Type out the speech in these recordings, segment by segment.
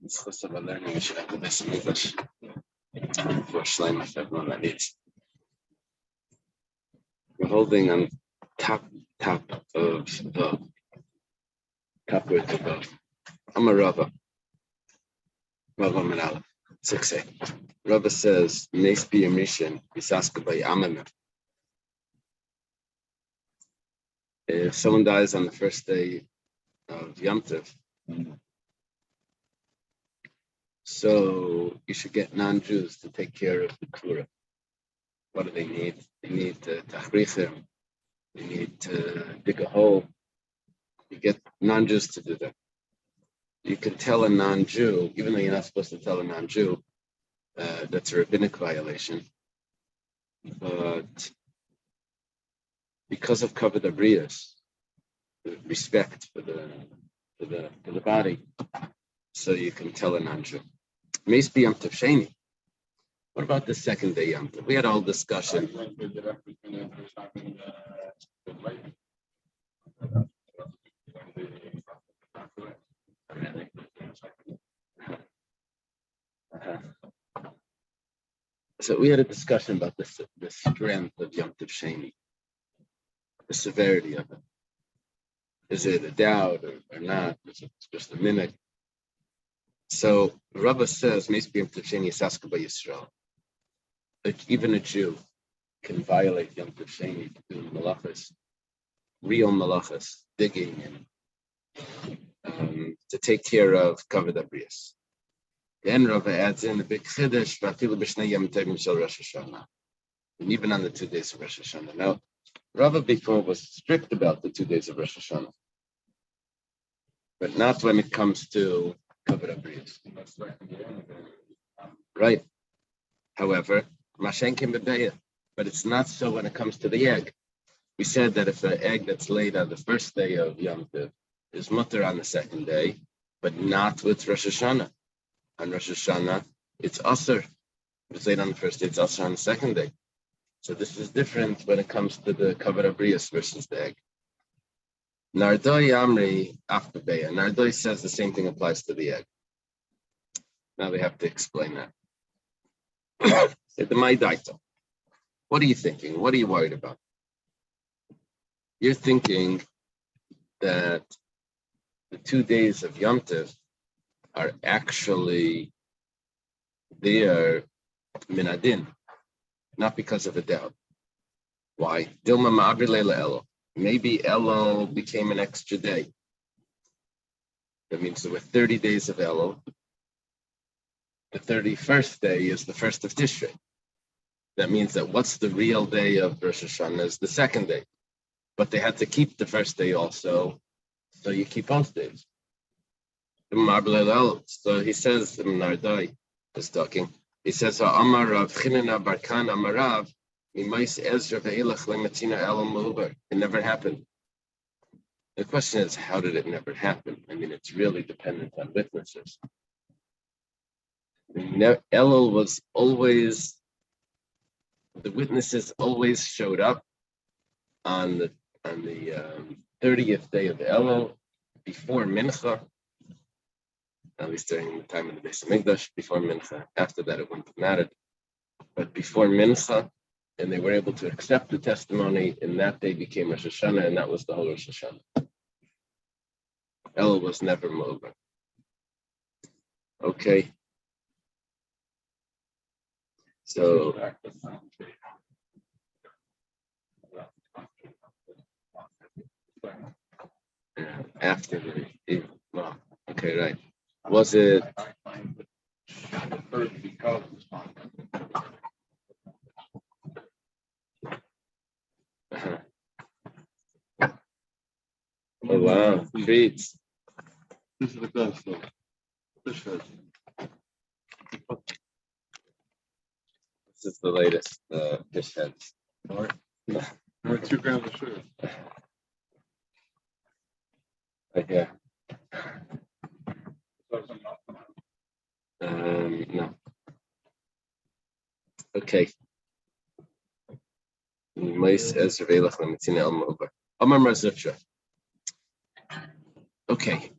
It's just about learning. We should have the best in English for Shleim if everyone that needs. We're holding on top of the top word of the. I'm a Rava. Rava Manala. 6a. Rava says, "Nes be a mission. Bisaska by Amamim." If someone dies on the first day of Yom Tov, so you should get non-Jews to take care of the Kura. What do they need? They need to tachrichim. They need to dig a hole. You get non-Jews to do that. You can tell a non-Jew, even though you're not supposed to tell a non-Jew, that's a rabbinic violation. But because of kavod abrius, respect for the body, so you can tell a non-Jew. Maybe Yom Tov Sheni. What about the second day Yom Tov? We had a whole discussion. So we had a discussion about the strength of Yom Tov Sheni, the severity of it. Is it a doubt or not? Is it just a minute? So Rava says, "Maybe Yom Tov Sheni Saska by Yisrael." That even a Jew can violate Yom Tov Sheni doing malachas, real malachas, digging and to take care of kavod abrius. Then Rava adds in a big chiddush, "V'afilu b'shnei Yom Tovim shel Rosh Hashanah," and even on the 2 days of Rosh Hashanah. Now, Rava before was strict about the 2 days of Rosh Hashanah, but not when it comes to kavod abrius. Right. However, Mashenkin bebeya, but it's not so when it comes to the egg. We said that if the egg that's laid on the first day of Yom Tov is mutter on the second day, but not with Rosh Hashanah. On Rosh Hashanah, it's asur. If it's laid on the first day, it's asur on the second day. So this is different when it comes to the kavod abrius versus the egg. Nardoi Amri Afbebeya. Nardoi says the same thing applies to the egg. Now we have to explain that. The Maidaita. What are you thinking? What are you worried about? You're thinking that the 2 days of Yom Tov are actually there minadin, not because of a doubt. Why? Dilma ma'abri leila elo. Maybe Elul became an extra day. That means there were 30 days of Elul. The 31st day is the first of Tishrei. That means that what's the real day of Rosh Hashanah is the second day. But they had to keep the first day also, so you keep both days. So he says, Nardai is talking, he says, Amar Rav Chinina Barkan Amarav, it never happened. The question is, how did it never happen? I mean, it's really dependent on witnesses. Elul was always, the witnesses always showed up on the 30th day of Elul before Mincha, at least during the time of the Beitza Mikdash, before Mincha. After that, it wouldn't have mattered. But before Mincha, and they were able to accept the testimony, and that day became Rosh Hashanah, and that was the whole Rosh Hashanah. Elul was never over. Okay. So after the well, okay, right. Was it oh wow, treats. This is the best though. This is the latest fish heads. Or 2 grams of sugar. Right here. No. Okay. Okay.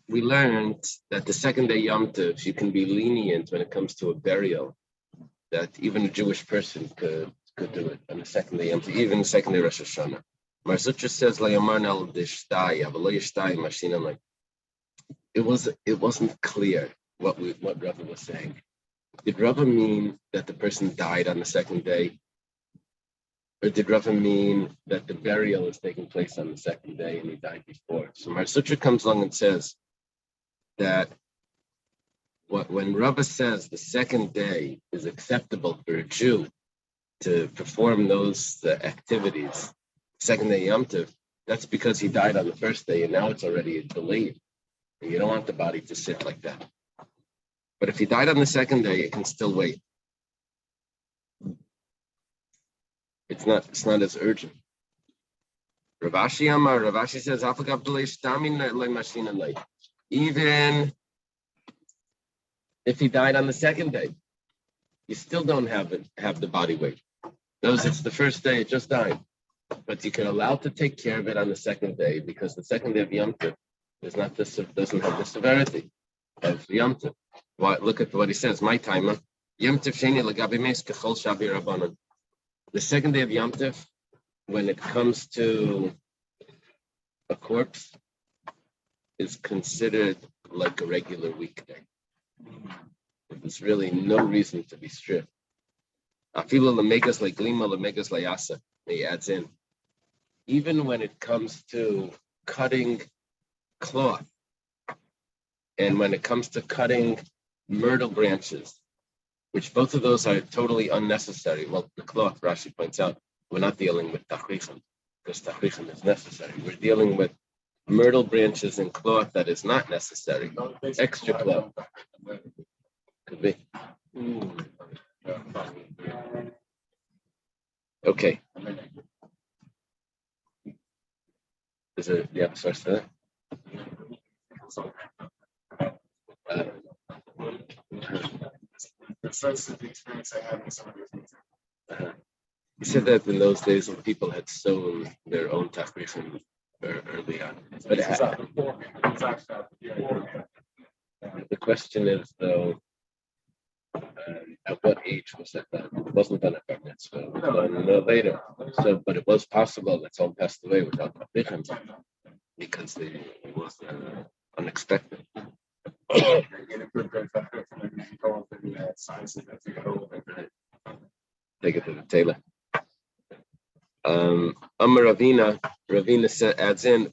we learned that the second day Yom Tov, you can be lenient when it comes to a burial, that even a Jewish person could do it on the second day Yom Tov, even the second day Rosh Hashanah. Marzutra says, it wasn't clear what Rava was saying. Did Rava mean that the person died on the second day? Or did Rava mean that the burial is taking place on the second day and he died before? So Marzutra comes along and says that when Rava says the second day is acceptable for a Jew to perform those activities, second day Yom Tov, that's because he died on the first day and now it's already delayed. And you don't want the body to sit like that. But if he died on the second day, it can still wait. It's not as urgent. Ravashi says, even if he died on the second day, you still don't have the body weight. Those it's the first day, it just died. But you can allow to take care of it on the second day because the second day of Yom Tov doesn't have the severity of Yom Tov. Look at what he says. My timer. Yom Tov sheni legabi meis kechol shabi rabbanon. The second day of Yom Tov, when it comes to a corpse, is considered like a regular weekday. There's really no reason to be strict. Afilo lemegas leglima lemegas layasa. He adds in, even when it comes to cutting cloth, and when it comes to cutting myrtle branches, which both of those are totally unnecessary. Well, the cloth, Rashi points out, we're not dealing with tachrichim, because tachrichim is necessary. We're dealing with myrtle branches and cloth that is not necessary. Extra cloth. Could be. Okay. Do you have a source for that? That's the experience I had with some of these things. He said that in those days when people had sewn their own tachrichim early on. But the question is, though, at what age was that done? It wasn't done at bar mitzvah. It was done later. So, but it was possible that someone passed away without tachrichim because it was unexpected. Take it to the tailor. Ravina adds in,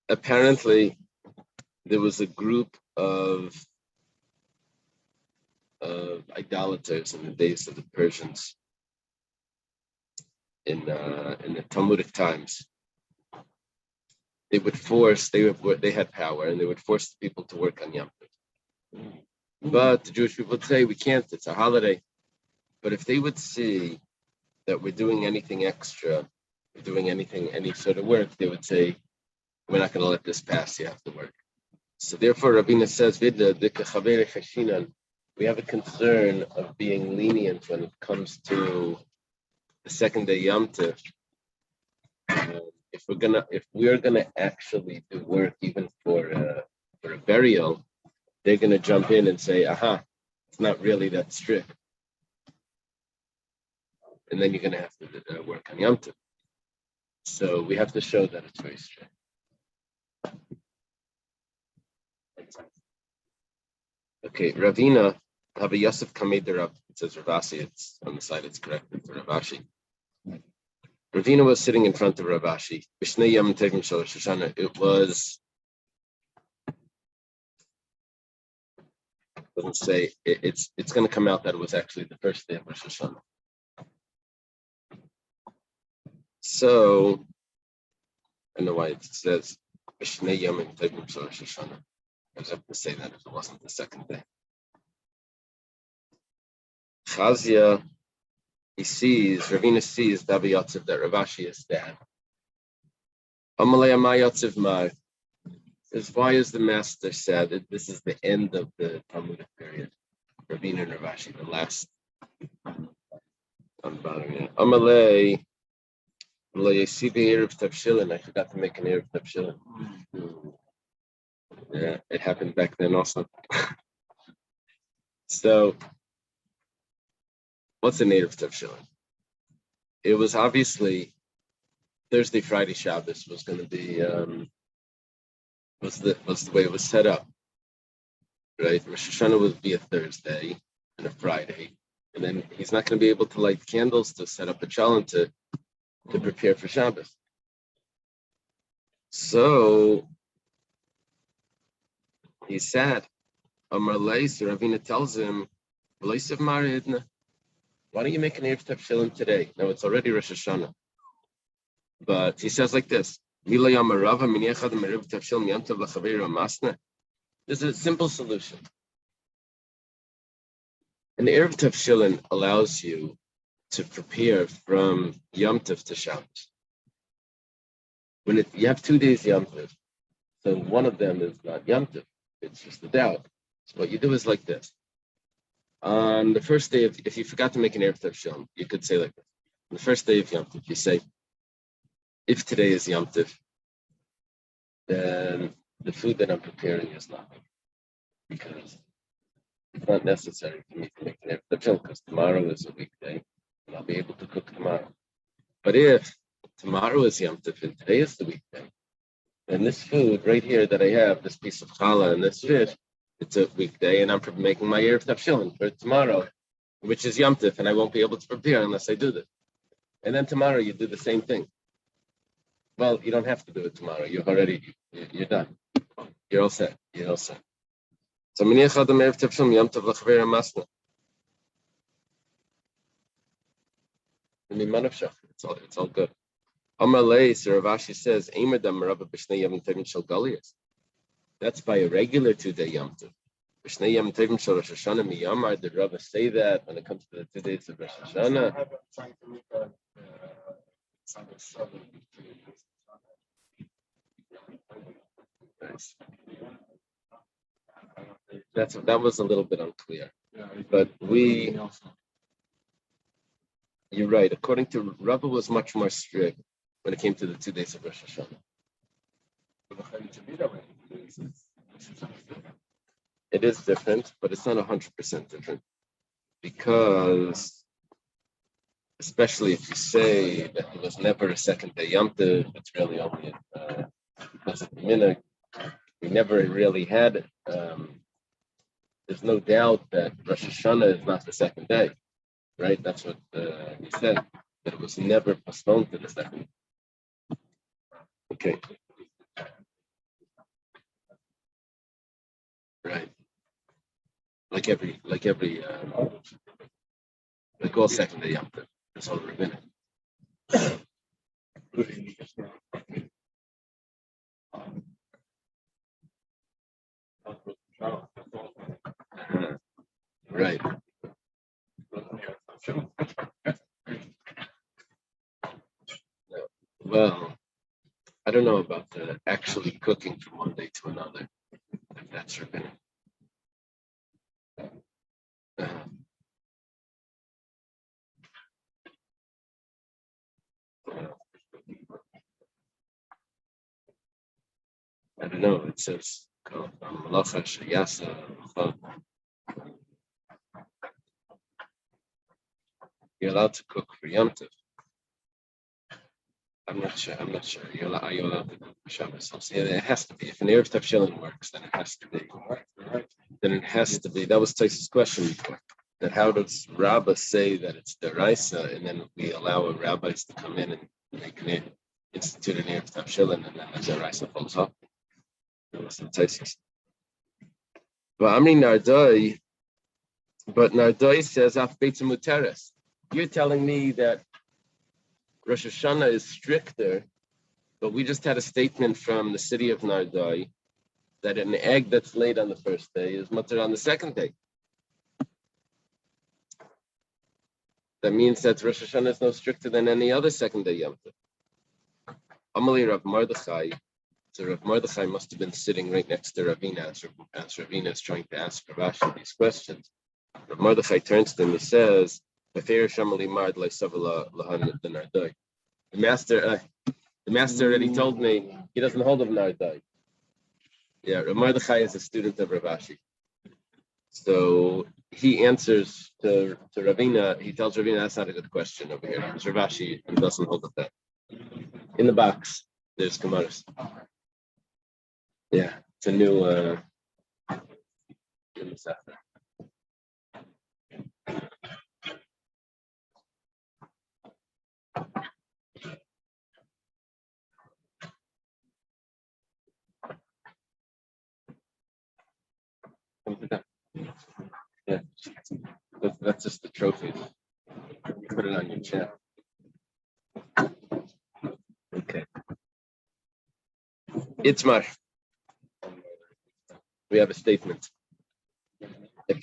apparently there was a group of idolaters in the days of the Persians in the Talmudic times. They had power and they would force the people to work on Yom Tov. But the Jewish people would say, we can't, it's a holiday. But if they would see that we're doing anything extra, we're doing any sort of work, they would say, we're not going to let this pass, you have to work. So therefore, Rabina says, we have a concern of being lenient when it comes to the second day Yom Tov. If we're gonna actually do work even for a burial, they're gonna jump in and say, "Aha, it's not really that strict," and then you're gonna have to work on Yom Tov. So we have to show that it's very strict. Okay, Ravina, Rabbi Yosef Kamei it says Ravasi. It's on the side. It's corrected for Ravashi. Ravina was sitting in front of Ravashi. It was, doesn't say, it's going to come out that it was actually the first day of Rosh Hashanah. So, I don't know why it says B'shnei Yomim Tovim Shel Rosh Hashanah. I was have to say that if it wasn't the second day. Chazia, Ravina sees Davi Yotzev that Ravashi is dead. Amalei Amai Yotzev Mar says, why is the master sad that this is the end of the Talmudic period? Ravina and Ravashi, the last bottom, yeah. Amalei, I forgot to make an Erev Tavshilin. Yeah, it happened back then also. So, what's an Erev Tavshilin? It was obviously Thursday, Friday, Shabbos was going to be was the way it was set up, right? Rosh Hashanah would be a Thursday and a Friday, and then he's not going to be able to light candles to set up a challah to prepare for Shabbos. So he's sad. Amar Leis, Ravina tells him, why don't you make an Erev Tavshilin today? Now it's already Rosh Hashanah. But he says like this, there's a simple solution. An Erev Tavshilin allows you to prepare from Yom Tov to Shabbos. When you have 2 days Yom Tov, so one of them is not Yom Tov, it's just a doubt. So what you do is like this. On the first day of, if you forgot to make an Erev Tavshilin, you could say like this. On the first day of Yom Tov, you say, if today is Yom Tov, then the food that I'm preparing is nothing. Because it's not necessary for me to make an Erev Tavshilin, because tomorrow is a weekday, and I'll be able to cook tomorrow. But if tomorrow is Yom Tov and today is the weekday, then this food right here that I have, this piece of challah and this fish, it's a weekday, and I'm making my Erev Tavshilin for tomorrow, which is Yom Tov, and I won't be able to prepare unless I do this. And then tomorrow you do the same thing. Well, you don't have to do it tomorrow. You're done. You're all set. You're all set. So Miniach Adam Erev Tavshilin Yom Tov L'Chaver HaMasna. It's all good. Amar Leis, Rav Ashi says, Eimer Dam Rabba B'Shnei Yom Tovim Shel Goliath. That's by a regular 2-day Yom Tov. B'Shnei Yom Tovim Shel Rosh Hashanah Miyamar. Did Rabba say that when it comes to the 2 days of Rosh Hashanah? I'm trying to look at Sunday 7. Nice. That was a little bit unclear. But you're right. According to Rabba, was much more strict when it came to the 2 days of Rosh Hashanah. It is different, but it's not 100% different, because especially if you say that there was never a second day Yom Tov, it's really only because of the minhag. We never really had. There's no doubt that Rosh Hashanah is not the second day, right? That's what he said, that it was never postponed to the second. Okay. Right. Like all second day Yom Tov. That's all rabbinic. Right. Well, I don't know about actually cooking from one day to another, if that's rabbinic. I don't know. It says Malacha Shayasa. You're allowed to cook for Yom Tov. I'm not sure. Are you allowed to cook for Shabbos? Yeah, it has to be. If an Erev Tavshilin works, then it has to be. Then it has to be. That was Taisa's question before. That how does Rabbah say that it's deraisa, and then we allow rabbis to come in and make institute an Erev Tavshilin, and then the deraisa falls off. That was Taisa's. But Nardai says Af Beitza Muteres. You're telling me that Rosh Hashanah is stricter, but we just had a statement from the city of Nardai that an egg that's laid on the first day is mutter on the second day. That means that Rosh Hashanah is no stricter than any other second day Yom Tov. Amalei Rav Mordechai. So Rav Mordechai must have been sitting right next to Ravina as Ravina is trying to ask Rav Ashi these questions. Rav Mordechai turns to him and says, The master already told me he doesn't hold of Nardai. Yeah, Rav Mordechai is a student of Rav Ashi. So he answers to Ravina. He tells Ravina that's not a good question over here. Because Rav Ashi doesn't hold of that. In the box, there's Kamaris. Yeah, it's a new Sefer. Yeah, that's just the trophy. Put it on your chair. Okay. Itzmar. We have a statement. See,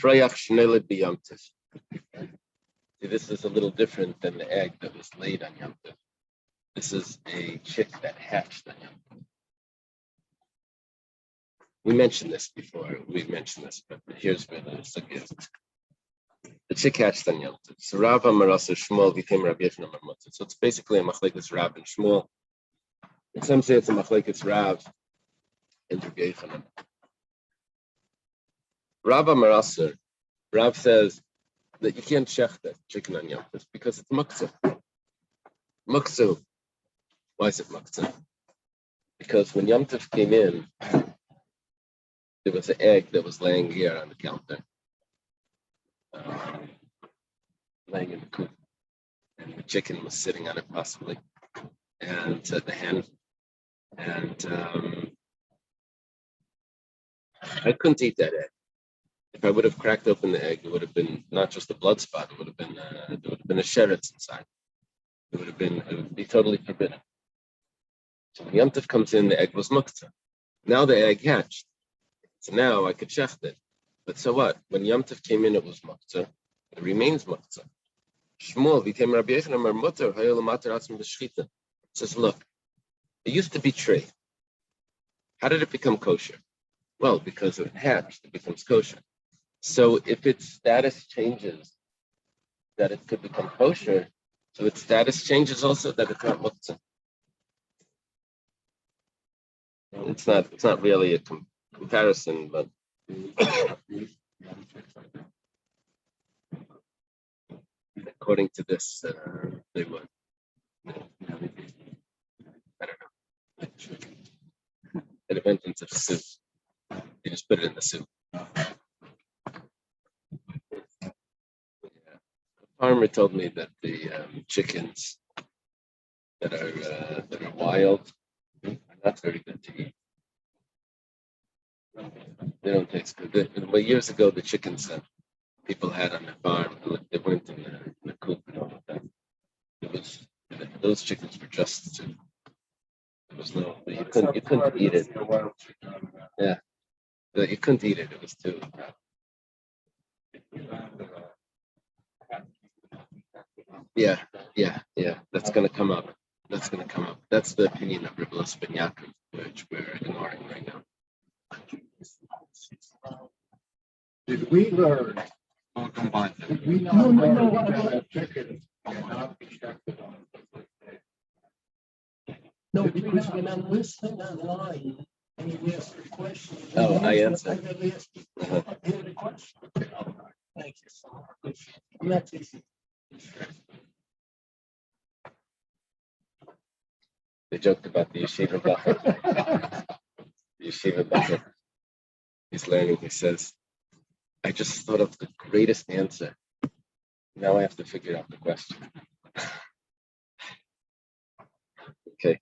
this is a little different than the egg that was laid on Yom Tov. This is a chick that hatched on Yom Tov. We mentioned this before. We've mentioned this, but here's where the sukkah is. The chick hatched on Yom Tov. So Rav Marasa Shmuel became Rabbi Yechon Amar Mutter. So it's basically a machlekes Rav and Shmuel. And some say it's a machlekes Rav and Rabbi Yechon. Rav Marasa, Rav says that you can't shech that chicken on Yom Tov because it's muktzah. Muktzah. Why is it muktzah? Because when Yom Tov came in, there was an egg that was laying here on the counter, laying in the coop, and the chicken was sitting on it possibly, and the hen, and I couldn't eat that egg. If I would have cracked open the egg, it would have been not just a blood spot; it would have been a sheretz inside. It would be totally forbidden. So when Yom Tov comes in, the egg was muktzah. Now the egg hatched. So now I could shecht it. But so what? When Yom Tov came in, it was muktzah. It remains muktzah. Shmuel became Rabbi Yechon Amar Mutter, Hayol Mater Atzim B'Shchita. Says, look, it used to be trei. How did it become kosher? Well, because it hatched, it becomes kosher. So if its status changes, that it could become kosher, so its status changes also that it's not muktzah. It's not really a comparison, but according to this, they would. I don't know. It went into the soup. They just put it in the soup. The farmer told me that the chickens that are wild are not very good to eat. They don't taste good. But years ago, the chickens that people had on the farm, they went in the coop and all of that. Those chickens were just too. There was no. You couldn't eat it. Yeah, you couldn't eat it. It was too. Yeah. That's going to come up. That's the opinion of Rebbelos Ben Yaakov, which we're ignoring right now. Did we learn? All combined. Did we not learn that chickens cannot be shechted on the first day? No, because when I'm listening online and you ask a question. Oh, I answer. I never asked you. Hear the question. Thank you so much. I'm not teasing. They joked about the yeshiva bucket. The yeshiva bucket. He's learning. He says, I just thought of the greatest answer. Now I have to figure out the question. Okay.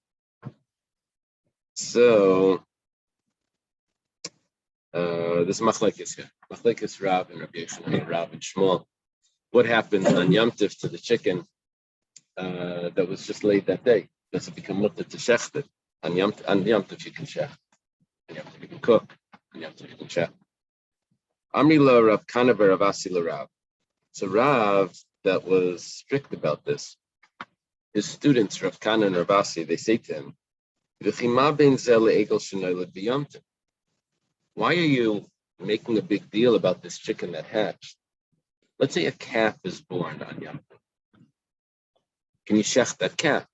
So this machlekes here. Machlekes Rav and Rabbi Yechon, Rav and Shmuel. What happened on Yom Tov to the chicken that was just laid that day? Does it become mutter to shecht it? On Yom Tov you can shecht. On Yom Tov you can cook. On Yom Tov you can shecht. Amri la Rav Kana Rav Asi la Rav. So Rav that was strict about this. His students, Rav Kana and Rav Asi, they say to him, why are you making a big deal about this chicken that hatched Let's say a calf is born on Yom Tov. Can you shech that calf?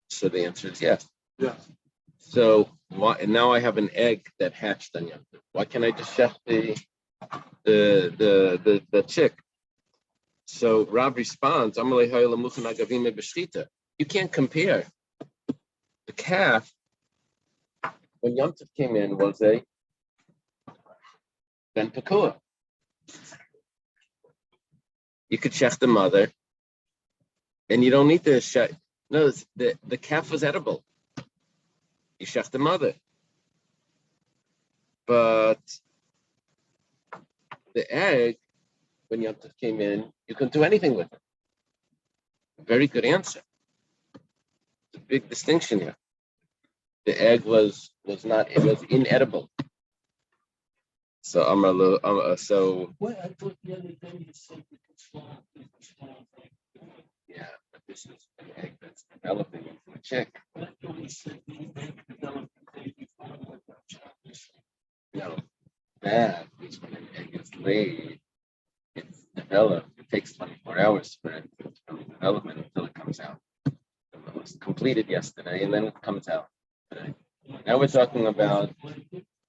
So the answer is yes. Yes. So why, and now I have an egg that hatched on Yom Tov. Why can't I just shech the chick? So Rav responds, you can't compare. The calf, when Yom Tov came in, was a ben Pakua. You could shech the mother, and you don't need to shech. No, the calf was edible. You shech the mother. But the egg, when Yom Tov came in, you couldn't do anything with it. Very good answer. It's a big distinction here. The egg was inedible. So Well, I thought the other day you said you could swallow it. yeah, but this is an egg that's developing into a chick. I thought you said the egg developed the day before the child. No, that is when an egg is laid. It's developed. It takes 24 hours for it to come in development until it comes out. It was completed yesterday, and then it comes out today. Now we're talking about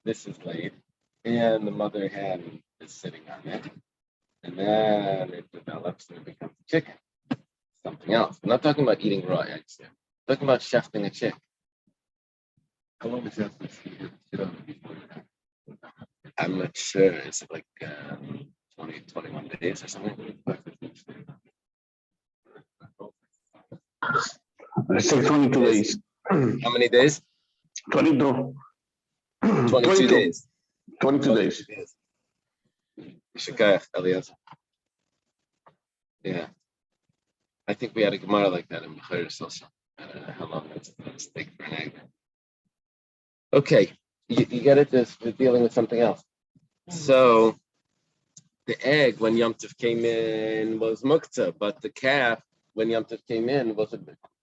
this is laid, and the mother hen is sitting on it, and then it develops and it becomes a chicken. Something else. We're not talking about eating raw eggs here. We're talking about shechting a chick. How long is that? Before that? I'm not sure. Is it like 20, 21 days or something? Let's say 22 days. How many days? 22. 22 days. 22 days. Shekayach, Eliezer. Yeah. I think we had a Gemara like that in Bechiris also. I don't know how long that's take for an egg. Okay, you get it? We're dealing with something else. So the egg when Yom Tov came in was muktzah, but the calf when Yom Tov came in was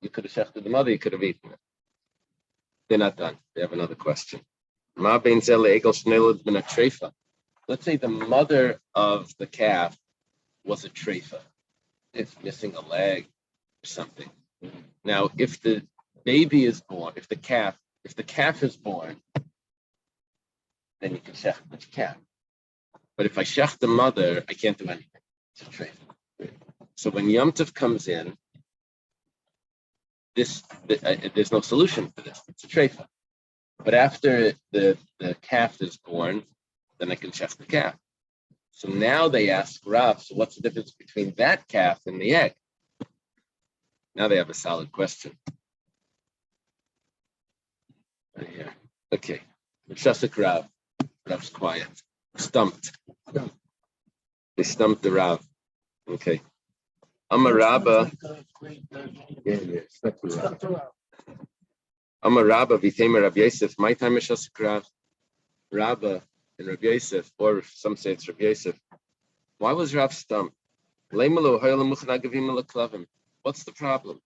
you could have shechted the mother, you could have eaten it. They're not done. They have another question. Let's say the mother of the calf was a treifa. It's missing a leg or something. Now, if the baby is born, if the calf is born, then you can shech the calf. But if I shech the mother, I can't do anything. It's a treifa. So when Yom Tov comes in, there's no solution for this. It's a treifa. But after the calf is born, then I can shech the calf. So now they ask Rav, so what's the difference between that calf and the egg? Now they have a solid question. Right here. Okay. Shasik Rav. Rav's quiet. Stumped. They stumped the Rav. Okay. I'm a Rabba. I'm a Rabba. V'temer Rav Yosef. My time is Shasik Rav. Rabba and Rav Yosef, or some say it's Rav Yosef. Why was Rav stumped? What's the problem?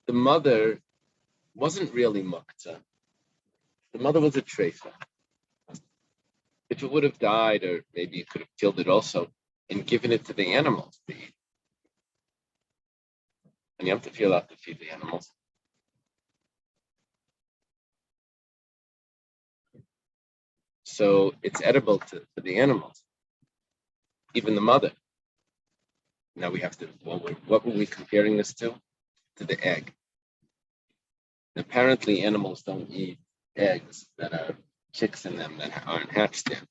The mother wasn't really muktzah. The mother was a treifa. If it would have died, or maybe you could have killed it also, and given it to the animals to eat. And you have to feel out to feed the animals. So it's edible to the animals, even the mother. Now we have to, what were we comparing this to? To the egg. Apparently animals don't eat eggs that are chicks in them that aren't hatched yet.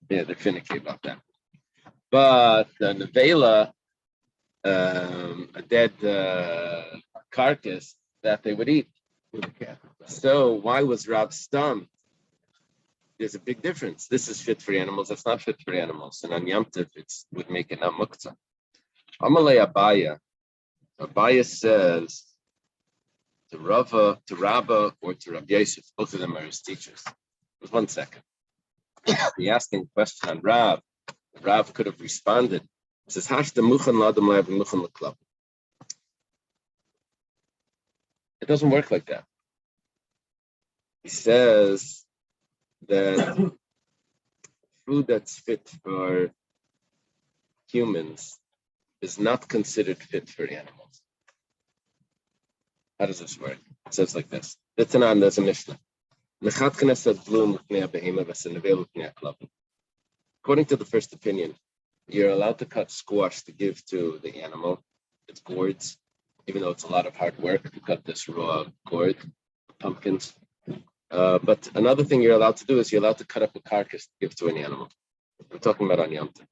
Yeah, they're finicky about that. But the nevela, a dead carcass that they would eat. So why was Rav stumped? There's a big difference. This is fit for animals. That's not fit for animals. And on Yom Tov, it would make it not muktzah. Amalei Abaya. Abaya says to Rava, to Rabba, or to Rav Yosef. Both of them are his teachers. Just 1 second. He asking a question on Rav. Rav could have responded. He says, Hashda muchan ladam lev muchan leklab. It doesn't work like that. He says that food that's fit for humans is not considered fit for animals. How does this work? It says like this. There's a Mishnah. According to the first opinion, you're allowed to cut squash to give to the animal. It's gourds, even though it's a lot of hard work to cut this raw gourd, pumpkins. But another thing you're allowed to do is you're allowed to cut up a carcass to give to an animal. We're talking about on Yom Tov.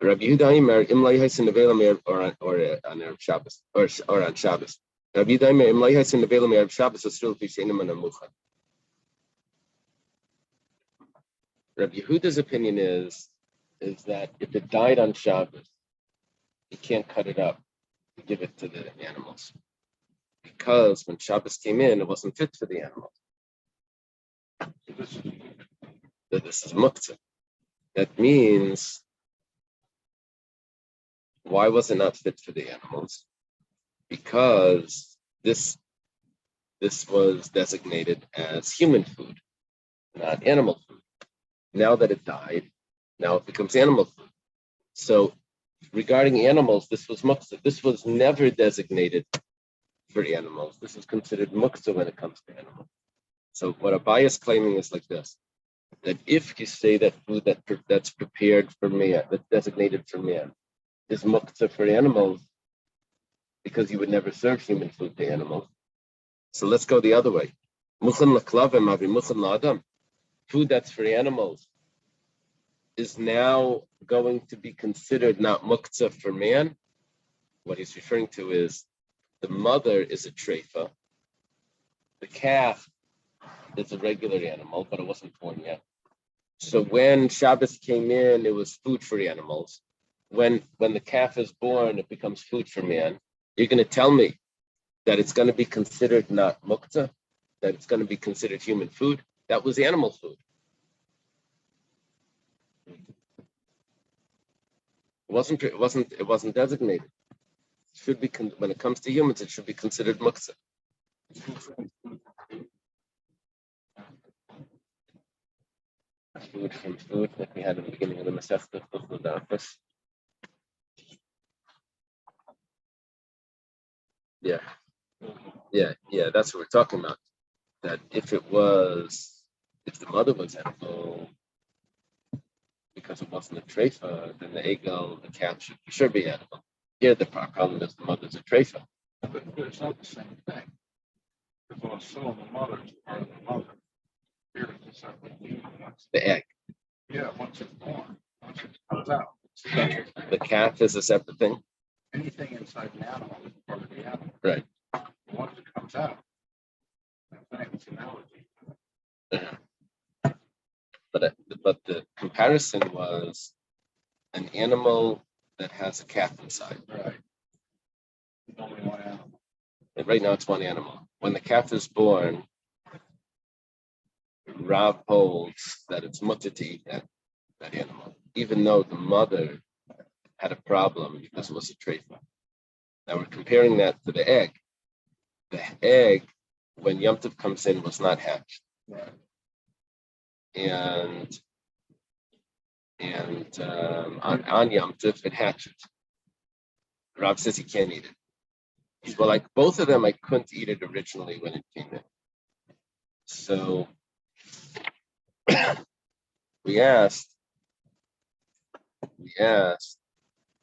Rabbi Yehuda Imer, Imlai Haisin Nevelam or on Erev Shabbos, or on Shabbos. Rabbi Yehuda Imer, Imlai Haisin Nevelam Erev Shabbos, Asrul Pishenim and Amucha. Rabbi Yehuda's opinion is that if it died on Shabbos, you can't cut it up and give it to the animals. Because when Shabbos came in, it wasn't fit for the animals. This is muktzah. That means, why was it not fit for the animals? Because this was designated as human food, not animal food. Now that it died, now it becomes animal food. So regarding animals, this was muktzah. This was never designated for animals. This is considered muktzah when it comes to animals. So what Abaye is claiming is like this, that if you say that food that's prepared for man, that's designated for man, is muktzah for animals, because you would never serve human food to animals. So let's go the other way. Muchan l'klavim avi muchan la'adam. Food that's for animals is now going to be considered not muktzah for man. What he's referring to is the mother is a treifa. The calf is a regular animal, but it wasn't born yet. So when Shabbos came in, it was food for animals. When the calf is born, it becomes food for man. You're going to tell me that it's going to be considered not muktzah, that it's going to be considered human food? That was animal food. It wasn't designated. It should be when it comes to humans, it should be considered muktzah. Food from food, like we had in the beginning of the Masechta of the Daf. Yeah, that's what we're talking about. That if the mother was animal, because it wasn't a treifa, then the egel, the calf should be animal. Here the problem is the mother's a treifa. But it's not the same thing. Because still the mother is part of the mother. Here it's a separate unit. The egg. Yeah, once it's born, once it comes out. It's a separate thing. The calf is a separate thing. Anything inside an animal is part of the animal. Right. Once it comes out, I think it's an analogy. But the comparison was an animal that has a calf inside. Right. Only one animal. And right now it's one animal. When the calf is born, Rav holds that it's mutter to eat that animal, even though the mother had a problem because it was a treifa. Now we're comparing that to the egg. The egg, when Yom Tov comes in, was not hatched. Right. And on Yom Tov, it hatches. Rav says he can't eat it. He's well, like both of them, I couldn't eat it originally when it came in. So we asked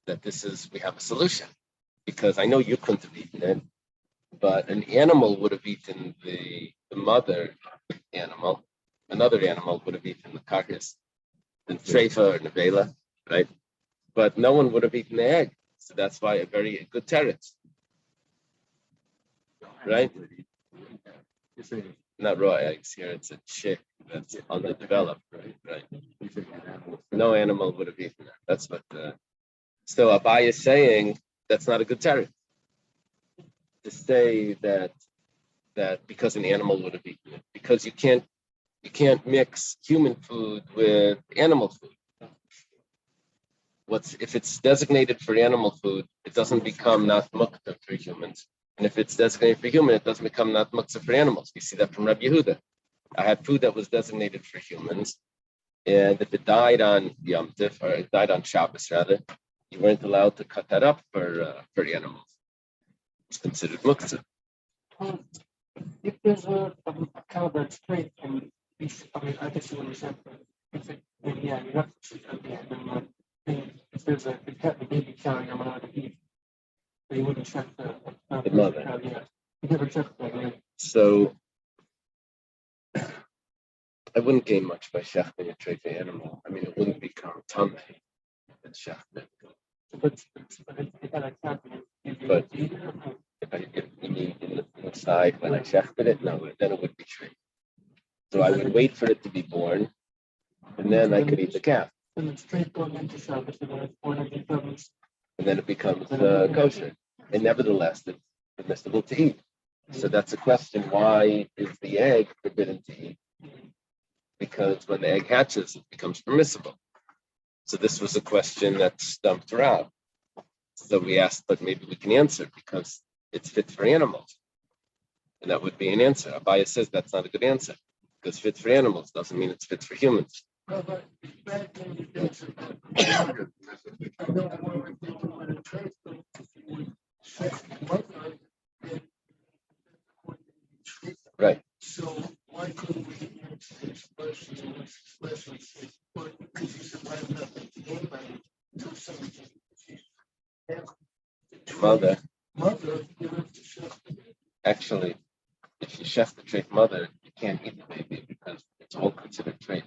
that we have a solution, because I know you couldn't have eaten it, but an animal would have eaten the mother animal. Another animal would have eaten the carcass, the treifa or nevela, right? But no one would have eaten the egg. So that's why a very good teretz, right? Not raw eggs here. It's a chick that's underdeveloped, right? No animal would have eaten it. That's what. So Abaye is saying that's not a good teretz to say that because an animal would have eaten it, because you can't mix human food with animal food. If it's designated for animal food, it doesn't become not muktzah for humans. And if it's designated for human, it doesn't become not muktzah for animals. You see that from Rabbi Yehuda. I had food that was designated for humans, and if it died on Yom Tif, or it died on Shabbos rather, you weren't allowed to cut that up for animals. It's considered muktzah. If there's a cow that's straight and I guess you understand, if it, then yeah, you have to shoot at the end. Then if there's a baby cow you're allowed to eat, so you wouldn't check The mother. cow, yeah. You never check that, right? So I wouldn't gain much by shechting a trophy animal. I mean, it wouldn't become tummy. It's shechted. But if that happened, But if you need inside when I shechted it, no, then it would be tree. So I would wait for it to be born, and then I could eat the calf, and it's straight going into Shabbos, and then it's born into Shabbos. and then it becomes kosher. And nevertheless, it's permissible to eat. So that's a question: why is the egg forbidden to eat? Because when the egg hatches, it becomes permissible. So this was a question that stumped Rav. So we asked, but maybe we can answer because it's fit for animals. And that would be an answer. Abaya says that's not a good answer because fit for animals doesn't mean it's fit for humans. Right. So why couldn't we answer this question with special because you survived nothing to anybody until something. Mother, Mother, you have to shut actually, if you chef the trait mother, you can't eat the baby because it's all considered trait.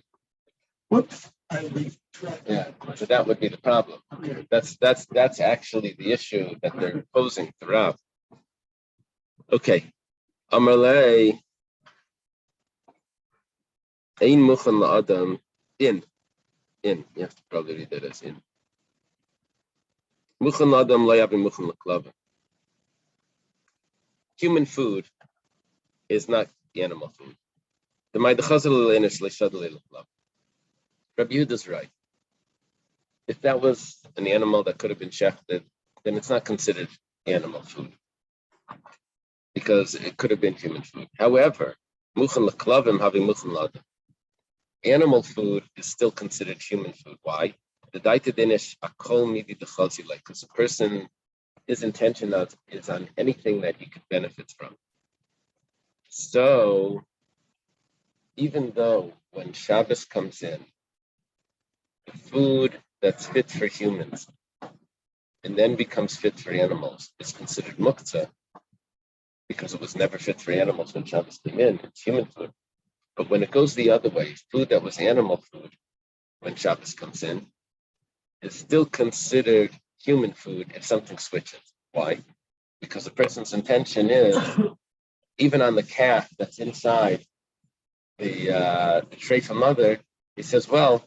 Whoops, I retract Yeah, that so question. that would be the problem. Okay. That's actually the issue that they're posing to Rav. Okay. Amarlei Ein Muchan La'adam in. You have to probably read that as in. Muchan La'adam La'yavim Muchan La'klav. Human food is not animal food. The Ma'idachazal Le'enish Le'shadal Le'klav. Rabbi Yehuda's right. If that was an animal that could have been shechted, then it's not considered animal food because it could have been human food. However, muchan leklavim having muchan ladam. Animal food is still considered human food. Why? The daita dinish akol midi dechazilei, because a person, his intention is on anything that he could benefit from. So, even though when Shabbos comes in, the food that's fit for humans and then becomes fit for animals is considered muktzah because it was never fit for animals when Shabbos came in. It's human food. But when it goes the other way, food that was animal food when Shabbos comes in is still considered human food if something switches. Why? Because the person's intention is, even on the calf that's inside the tray from mother, he says, well,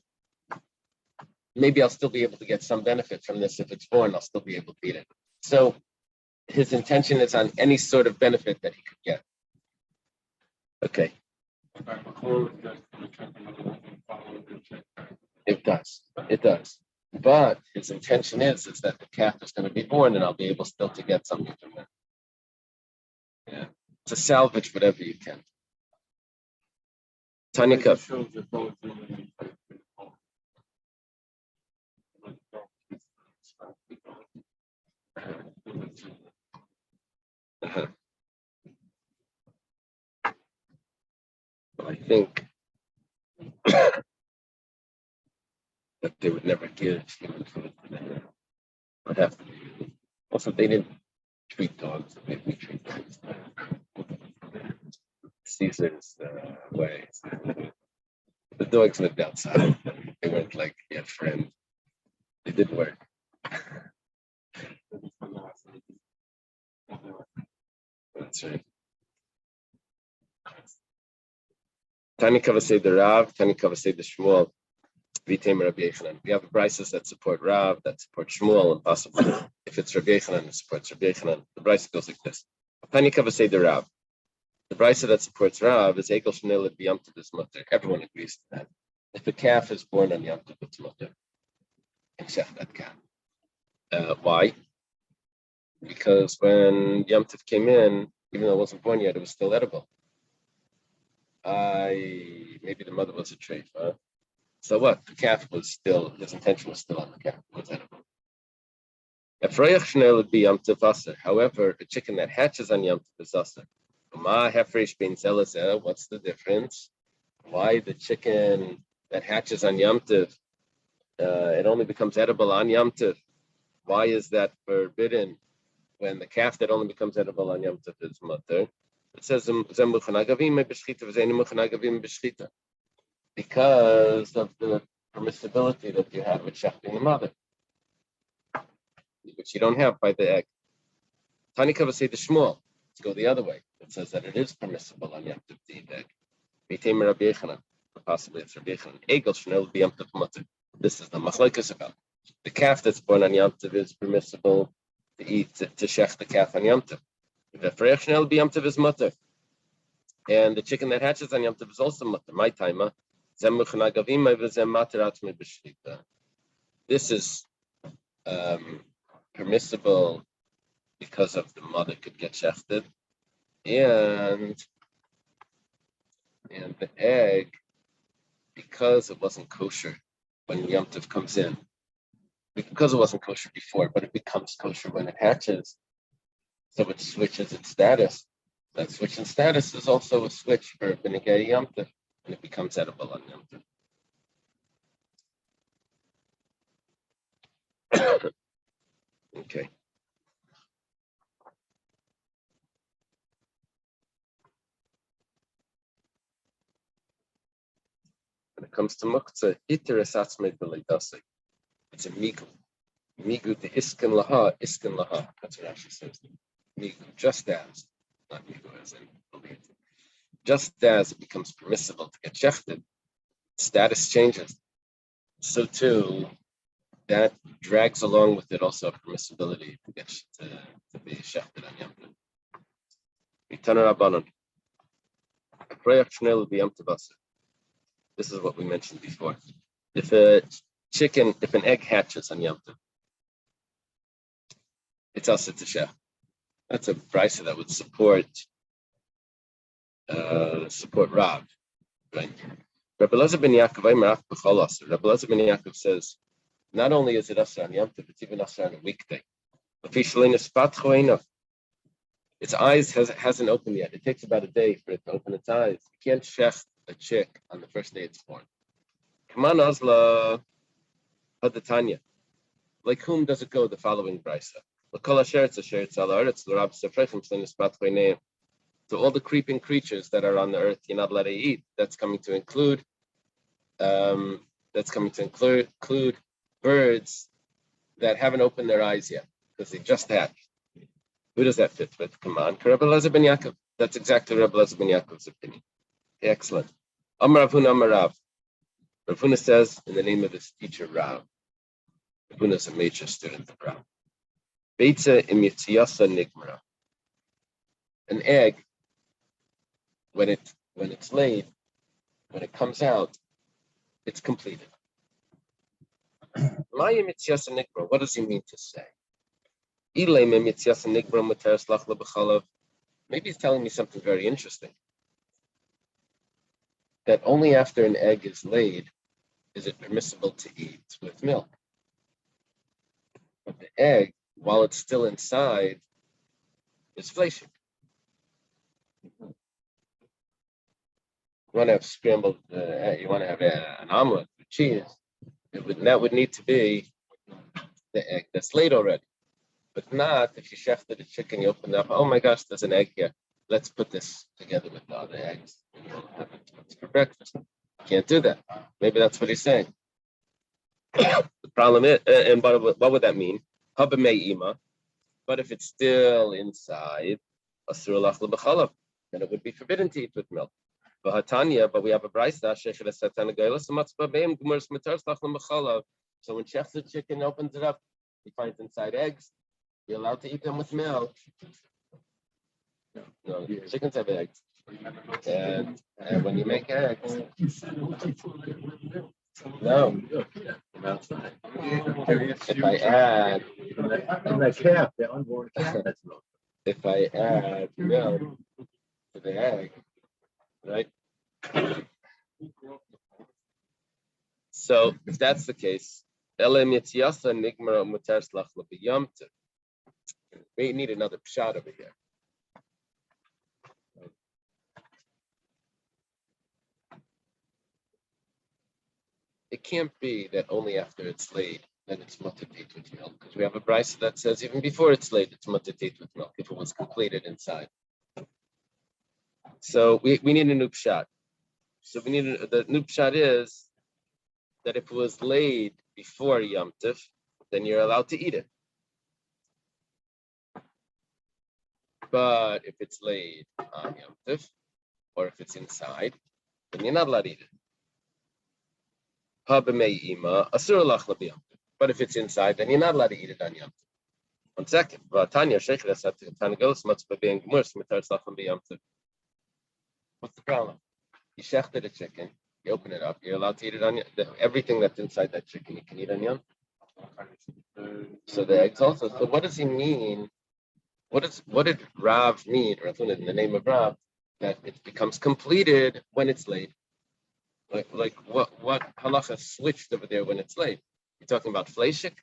maybe I'll still be able to get some benefit from this. If it's born, I'll still be able to eat it. So his intention is on any sort of benefit that he could get. Okay. It does. But his intention is that the calf is going to be born and I'll be able still to get something from it. Yeah. To salvage whatever you can. Tanya Cup. Uh-huh. Well, I think that they would never give human food to them. Would have to be. Also, they didn't treat dogs the way we treat dogs. Caesar's way. The dogs lived outside. They weren't like he had friends. They did work. That's right. Tani Kavasei the Rav, Tani Kavasei the Shmuel, Vitem Rabbi Yechanan. We have brises that support Rav, that support Shmuel, and possibly if it's Rabbi Yechanan, it supports Rabbi Yechanan. The brise goes like this. Tani Kavasei the Rav. The brise that supports Rav is Egel Shnei B'Yam Tov is mutter. Everyone agrees to that. If a calf is born on Yom Tov, it's mutter. Except that calf. Why? Because when Yom Tov came in, even though it wasn't born yet, it was still edible. maybe the mother was a treifa. So what? The calf was still, his intention was still on the calf. It was edible. A froyach shnei would be Yom Tov aser. However, a chicken that hatches on Yom Tov is aser. What's the difference? Why the chicken that hatches on Yom Tov, it only becomes edible on Yom Tov? Why is that forbidden when the calf that only becomes edible on Yom Tov is mutter? It says because of the permissibility that you have with shechting the mother, which you don't have by the egg. Tani Kava say the Shmuel. Let's go the other way. It says that it is permissible on Yom Tov to eat egg. Possibly it's Rabbi Yechanan. Egel Shnei be Yom Tov mutter. This is the machlokes about. The calf that's born on Yom Tov is permissible to eat, to shech the calf on Yom Tov. The Freiach Shnei be Yom Tov is mutter. And the chicken that hatches on Yom Tov is also mutter. My timer. This is permissible because of the mother could get shechted, and the egg, because it wasn't kosher when Yom Tov comes in, because it wasn't kosher before, but it becomes kosher when it hatches, so it switches its status. That switch in status is also a switch for B'negei Yom Tov, and it becomes edible on Yom Tov. Okay. When it comes to muktzah, iter es atzmei b'leidasei. It's a migu. Migu to iskin laha. That's what Rashi says. Migu, just as, not migu as in believe. Just as it becomes permissible to get shechted, status changes. So too, that drags along with it also a permissibility to get to be shechted on Yom Tov. Itana Rabbanon. Freiach Shnei will be Yom Tov aser. This is what we mentioned before. If an egg hatches on Yom Tov, it's also to shech. That's a brisa that would support Rav, right? Rabbi Elazar ben Yaakov says, not only is it asr on Yom Tov, it's even asr on a weekday. Its eyes hasn't opened yet. It takes about a day for it to open its eyes. You can't shech a chick on the first day it's born. Kaman Azla Hadatanya. Like whom does it go? The following brisa. To all the creeping creatures that are on the earth, you're not allowed to eat. That's coming to include birds that haven't opened their eyes yet because they just hatched. Who does that fit with? Come on, Rabbi Elazar ben Yaakov. That's exactly Rabbi Elazar ben Yaakov's opinion. Excellent. Amar Rav Huna Amar Rav. Rav Huna says in the name of his teacher Rav. Rav Huna is a major student of Rav. Beitza Daf Nigmara. An egg, when it's laid, when it comes out, it's completed. What does he mean to say? Maybe he's telling me something very interesting. That only after an egg is laid is it permissible to eat with milk. But the egg, while it's still inside, is fleshing. You want to have scrambled, you want to have an omelet with cheese, that would need to be the egg that's laid already. But not if you shechted a chicken, you open it up, oh my gosh, there's an egg here. Let's put this together with the other eggs. It's for breakfast. Can't do that. Maybe that's what he's saying. The problem is, and what would that mean? Haba me'ima. But if it's still inside, then it would be forbidden to eat with milk. But we have a brisa. So when shechted chicken opens it up, he finds inside eggs. You're allowed to eat them with milk. No, chickens have eggs. And when you make eggs, no. If I add, if I add milk to the egg, right? So if that's the case, we need another pshat over here. It can't be that only after it's laid then it's mutatate with milk, because we have a brisa that says even before it's laid it's mutatate with milk if it was completed inside. So we need a new pshat. So we need the new pshat is that if it was laid before Yom Tov, then you're allowed to eat it. But if it's laid on Yom Tov, or if it's inside, then you're not allowed to eat it. But if it's inside, then you're not allowed to eat it on Yom Tov. 1 second. What's the problem? You shechted a chicken, you open it up, you're allowed to eat it on everything that's inside that chicken you can eat on Yom Tov. So the eggs also. So what does he mean? What did Rav mean, or in the name of Rav, that it becomes completed when it's laid? Like what halacha switched over there when it's laid? You're talking about fleishik?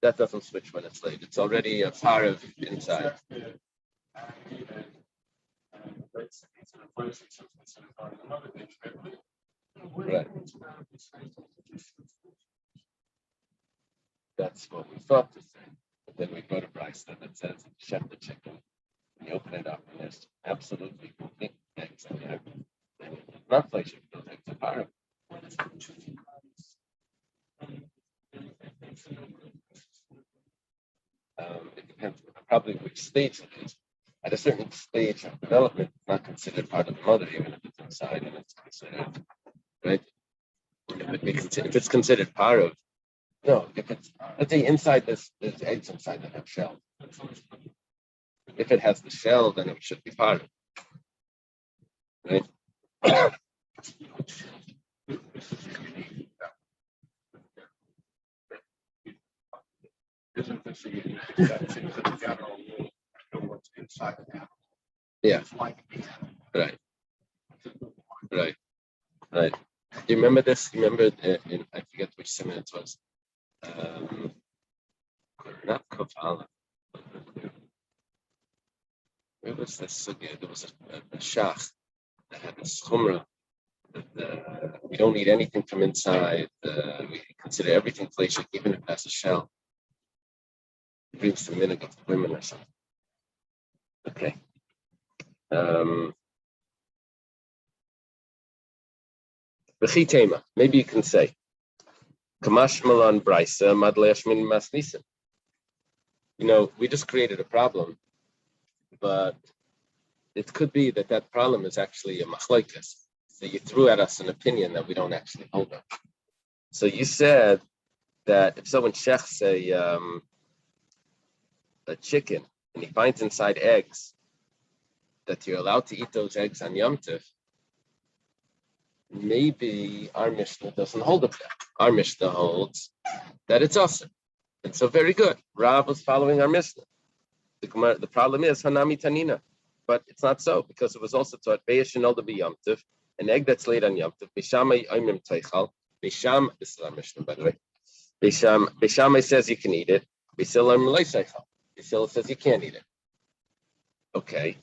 That doesn't switch when it's laid. It's already a part of inside. Right. That's what we thought to say. But then we go to Bryson that says chef the chicken. And you open it up and there's absolutely complete eggs in there. And it's not fleishik, those eggs are part of it. It depends probably which stage it is. At a certain stage of development, it's not considered part of the mother, even if it's inside and it's considered, right? If it's considered part of, no, if it's, let's say inside there's eggs inside that have shell. If it has the shell, then it should be part of it, right? Isn't this a unique exception to the general rule? Know what's inside the apple. Yeah. It's like Right. Do you remember this? Remember in I forget which simon it was. Not Kavala. Where was this sugya? There was a shach that had a schumrah. We don't eat anything from inside. We consider everything fleishik, even if it has a shell. It brings the minhag of the women or something. Okay. Maybe you can say, Kamash Malan Brisa, Madleashmin Masnisim. We just created a problem, but it could be that problem is actually a machlokes. So you threw at us an opinion that we don't actually hold up. So you said that if someone shechs a chicken and he finds inside eggs, that you're allowed to eat those eggs on Yom Tov. Maybe our Mishnah doesn't hold up that. Our Mishnah holds that it's awesome. And so very good. Rav was following our Mishnah. The problem is Hanami Tanina. But it's not so, because it was also taught Be'eshinol de Yom Tov, an egg that's laid on Yom Tov, Beishama Aimim Teichal, Beisham, this is our Mishnah, by the way. Beishama says you can eat it. Beisil Aimim Teichal. Beisil says you can't eat it. Okay.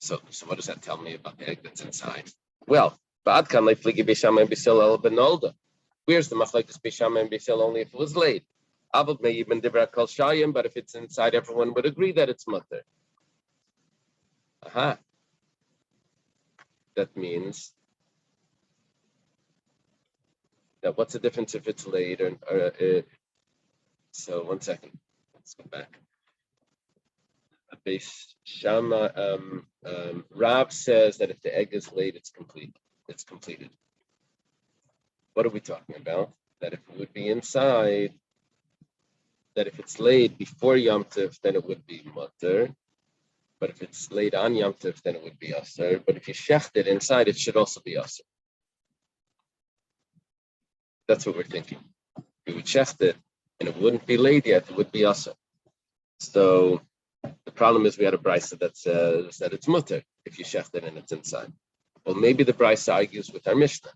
So what does that tell me about the egg that's inside? Well, where's the machlekes Beishama and Beisil only if it was laid? But if it's inside, everyone would agree that it's mutter. Aha. That means that what's the difference if it's laid or so 1 second. Let's go back. Rav says that if the egg is laid, it's complete. It's completed. What are we talking about? That if it would be inside, that if it's laid before Yom Tov, then it would be mutter. But if it's laid on Yom Tov, then it would be aser. But if you shecht it inside, it should also be aser. That's what we're thinking. If you would shecht it and it wouldn't be laid yet, it would be aser. So the problem is we had a brisa that says that it's mutter if you shecht it and it's inside. Well, maybe the Brisa argues with our Mishnah.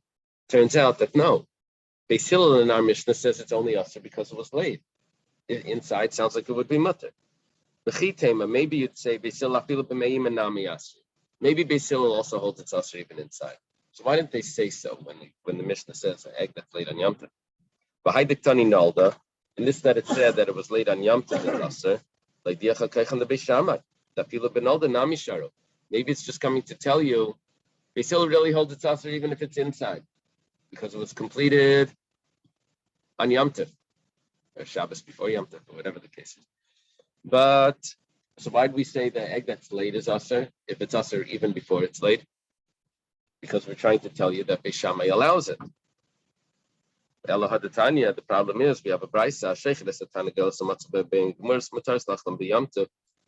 Turns out that no. Beis Hillel in our Mishnah says it's only usher because it was laid. Inside sounds like it would be mutter. Maybe you'd say Beis Hillel afilu b'meim and nami asri. Maybe Beis Hillel also holds its usher even inside. So why didn't they say so when the Mishnah says an egg that's laid on Yom Tov? B'haidik tani nalda, in this that it said that it was laid on Yom Tov is usher. Like diacha keichan the Beis Shammai. Afilu b'nalda nami sharu. Maybe it's just coming to tell you Beis Hillel really holds its usher even if it's inside, because it was completed on Yom Tov, or Shabbos before Yom Tov, or whatever the case is. But, so why do we say the egg that's laid is usher, if it's usher even before it's laid? Because we're trying to tell you that Beis Shammai allows it. The problem is we have a Brisa,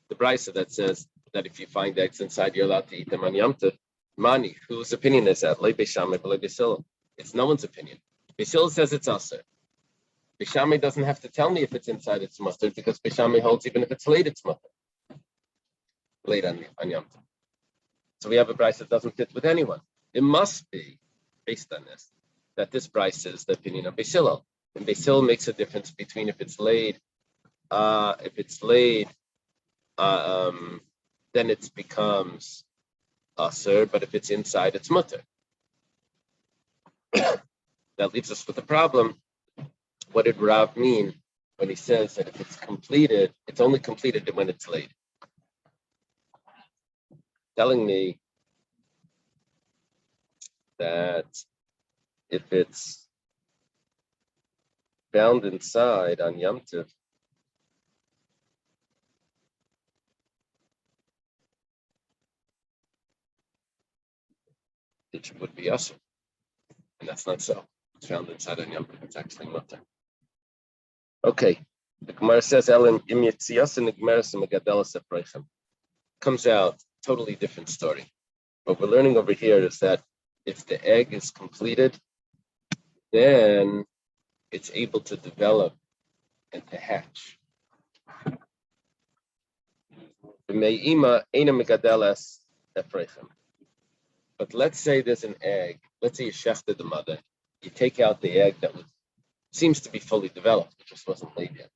the Brisa that says that if you find eggs inside, you're allowed to eat them on Yom Tov. Mani, whose opinion is that? It's no one's opinion. Beis Hillel says it's usher. Beis Shammai doesn't have to tell me if it's inside it's mutter, because Beis Shammai holds even if it's late it's mutter. Late on Yom Tov. So we have a price that doesn't fit with anyone. It must be, based on this, that this price is the opinion of Beis Hillel. And Beis Hillel makes a difference between if it's laid, then it becomes usher, but if it's inside, it's mutter. That leaves us with a problem. What did Rav mean when he says that if it's completed, it's only completed when it's laid? Telling me that if it's bound inside on Yom Tov, it would be usher. And that's not so. It's found inside on Yom Tov. It's actually mutter. Okay. The Gemara says, "Elim im yitzias and the Gemara megadelas epreichem." Comes out totally different story. What we're learning over here is that if the egg is completed, then it's able to develop and to hatch. But let's say there's an egg. Let's say you shechted the mother. You take out the egg that seems to be fully developed, it just wasn't laid yet.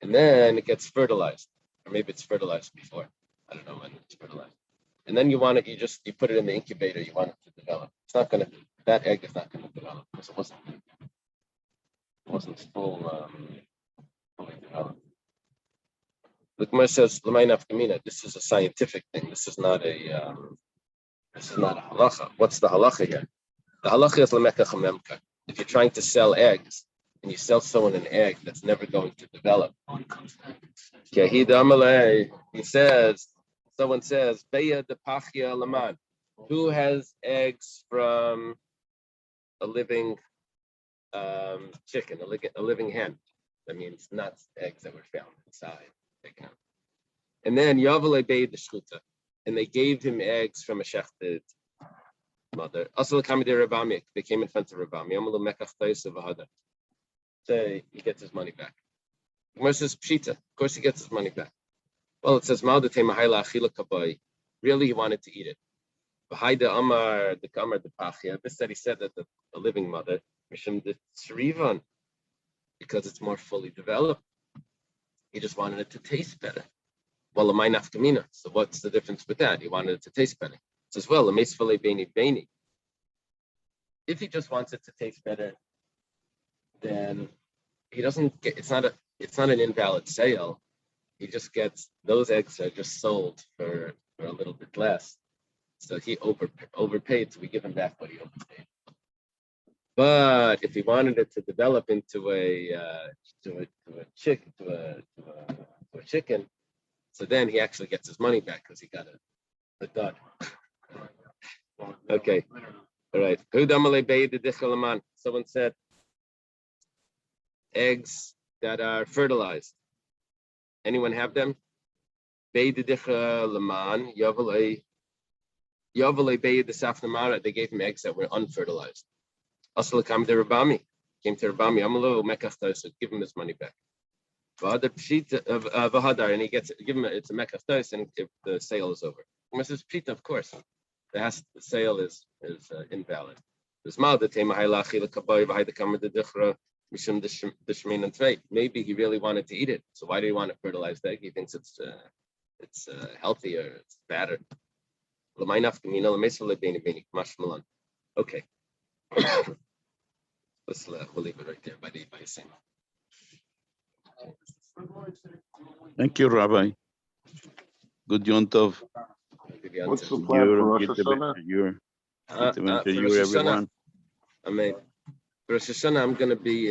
And then it gets fertilized. Or maybe it's fertilized before. I don't know when it's fertilized. And then you want it, you put it in the incubator, you want it to develop. It's not going to, that egg is not going to develop because it wasn't fully developed. The Gemara says, this is a scientific thing. This is not a halacha. What's the halacha here? The halacha is lemekach memka. If you're trying to sell eggs and you sell someone an egg that's never going to develop, he says, someone says, Beya de Pachia Laman, who has eggs from a living chicken, a living hen? That means not eggs that were found inside. They count. And then Yavale Beya de Shchuta, and they gave him eggs from a shechted mother. Also, they came in front of Rabami. Say he gets his money back. Gemara says Pshita. Of course, he gets his money back. Well, it says really he wanted to eat it. This said he said that the living mother, because it's more fully developed. He just wanted it to taste better. Well, so what's the difference with that? He wanted it to taste better. It says, well, if he just wants it to taste better, then he doesn't get, it's not an invalid sale. He just gets, those eggs are just sold for a little bit less. So he overpaid, so we give him back what he overpaid. But if he wanted it to develop into a chicken, so then he actually gets his money back because he got a dud. Okay. All right. Someone said eggs that are fertilized. Anyone have them? They gave him eggs that were unfertilized. Came to Rabami. Give him his money back. And he gets give him it's a mekach tos, and if the sale is over. Says Pshita, of course. the sale is invalid. Maybe he really wanted to eat it. So why do you want a fertilized egg? He thinks it's healthier, it's better. Okay. We'll leave it right there by the same. Thank you, Rabbi. Good Yom Tov. What's the plan for Rosh Yitzhak Hashanah? Yur. For To Rosh Hashanah, everyone. I mean, for Rosh Hashanah, I'm going to be